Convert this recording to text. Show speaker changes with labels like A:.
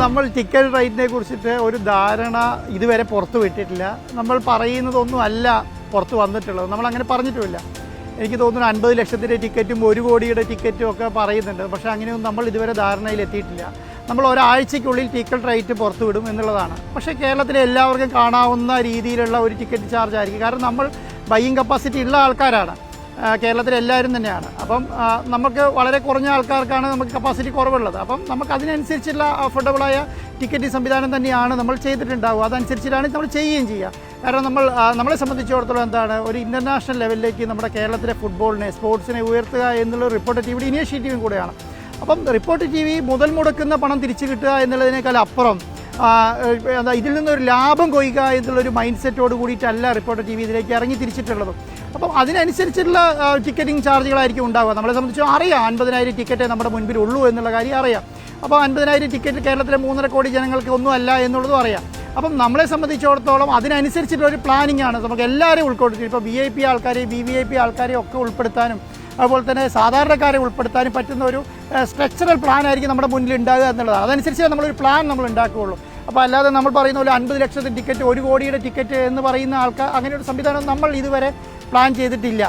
A: നമ്മൾ ടിക്കറ്റ് റേറ്റിനെ കുറിച്ചിട്ട് ഒരു ധാരണ ഇതുവരെ പുറത്തു വിട്ടിട്ടില്ല. നമ്മൾ പറയുന്നതൊന്നും അല്ല പുറത്ത് വന്നിട്ടുള്ളത്, നമ്മൾ അങ്ങനെ പറഞ്ഞിട്ടുമില്ല. എനിക്ക് തോന്നുന്നു 50 ലക്ഷത്തിൻ്റെ ടിക്കറ്റും 1 കോടിയുടെ ടിക്കറ്റും ഒക്കെ പറയുന്നുണ്ട്. പക്ഷേ അങ്ങനെയൊന്നും നമ്മൾ ഇതുവരെ ധാരണയിലെത്തിയിട്ടില്ല. നമ്മൾ ഒരാഴ്ചയ്ക്കുള്ളിൽ ടിക്കറ്റ് റേറ്റ് പുറത്തു വിടും എന്നുള്ളതാണ്. പക്ഷേ കേരളത്തിലെ എല്ലാവർക്കും കാണാവുന്ന രീതിയിലുള്ള ഒരു ടിക്കറ്റ് ചാർജ് ആയിരിക്കും. കാരണം നമ്മൾ ബൈയിങ് കപ്പാസിറ്റി ഉള്ള ആൾക്കാരാണ്, കേരളത്തിലെല്ലാവരും തന്നെയാണ്. അപ്പം നമുക്ക് വളരെ കുറഞ്ഞ ആൾക്കാർക്കാണ് നമുക്ക് കപ്പാസിറ്റി കുറവുള്ളത്. അപ്പം നമുക്ക് അതിനനുസരിച്ചുള്ള അഫോർഡബിളായ ടിക്കറ്റ് സംവിധാനം തന്നെയാണ് നമ്മൾ ചെയ്തിട്ടുണ്ടാവുക. അതനുസരിച്ചിട്ടാണ് നമ്മൾ ചെയ്യുകയും ചെയ്യുക. കാരണം നമ്മളെ സംബന്ധിച്ചിടത്തോളം എന്താണ്, ഒരു ഇൻ്റർനാഷണൽ ലെവലിലേക്ക് നമ്മുടെ കേരളത്തിലെ ഫുട്ബോളിനെ, സ്പോർട്സിനെ ഉയർത്തുക എന്നുള്ള റിപ്പോർട്ടർ ടി വിയുടെ ഇനീഷ്യേറ്റീവും കൂടെയാണ്. അപ്പം റിപ്പോർട്ടർ ടി വി മുതൽ മുടക്കുന്ന പണം തിരിച്ചു കിട്ടുക എന്നുള്ളതിനേക്കാൾ അപ്പുറം ഇതിൽ നിന്നൊരു ലാഭം കൊയ്യുക എന്നുള്ളൊരു മൈൻഡ് സെറ്റോട് കൂടിയിട്ടല്ല റിപ്പോർട്ടർ ടി വി ഇതിലേക്ക് ഇറങ്ങി തിരിച്ചിട്ടുള്ളത്. അപ്പം അതിനനുസരിച്ചുള്ള ടിക്കറ്റിംഗ് ചാർജുകളായിരിക്കും ഉണ്ടാവുക. നമ്മളെ സംബന്ധിച്ച് അറിയാം 50,000 ടിക്കറ്റേ നമ്മുടെ മുൻപിൽ ഉള്ളൂ എന്നുള്ള കാര്യം അറിയാം. അപ്പോൾ 50,000 ടിക്കറ്റ് കേരളത്തിലെ 3.5 കോടി ജനങ്ങൾക്ക് ഒന്നുമല്ല എന്നുള്ളതും അറിയാം. അപ്പം നമ്മളെ സംബന്ധിച്ചിടത്തോളം അതിനനുസരിച്ചിട്ടുള്ളൊരു പ്ലാനിംഗ് ആണ് നമുക്ക് എല്ലാവരെയും ഉൾക്കൊള്ളിച്ചു. ഇപ്പോൾ VIP ആൾക്കാരെയും VVIP ആൾക്കാരെയും ഒക്കെ ഉൾപ്പെടുത്താനും അതുപോലെ തന്നെ സാധാരണക്കാരെ ഉൾപ്പെടുത്താനും പറ്റുന്ന ഒരു സ്ട്രക്ചറൽ പ്ലാൻ ആയിരിക്കും നമ്മുടെ മുന്നിൽ ഉണ്ടാകുക എന്നുള്ളതാണ്. അതനുസരിച്ച് നമ്മളൊരു പ്ലാൻ നമ്മൾ ഉണ്ടാക്കുകയുള്ളൂ. അപ്പോൾ അല്ലാതെ നമ്മൾ പറയുന്ന പോലെ 50 ലക്ഷത്തിൻ്റെ ടിക്കറ്റ് 1 കോടിയുടെ ടിക്കറ്റ് എന്ന് പറയുന്ന ആൾക്കാർ അങ്ങനെ ഒരു സംവിധാനം നമ്മൾ ഇതുവരെ പ്ലാൻ ചെയ്തിട്ടില്ല.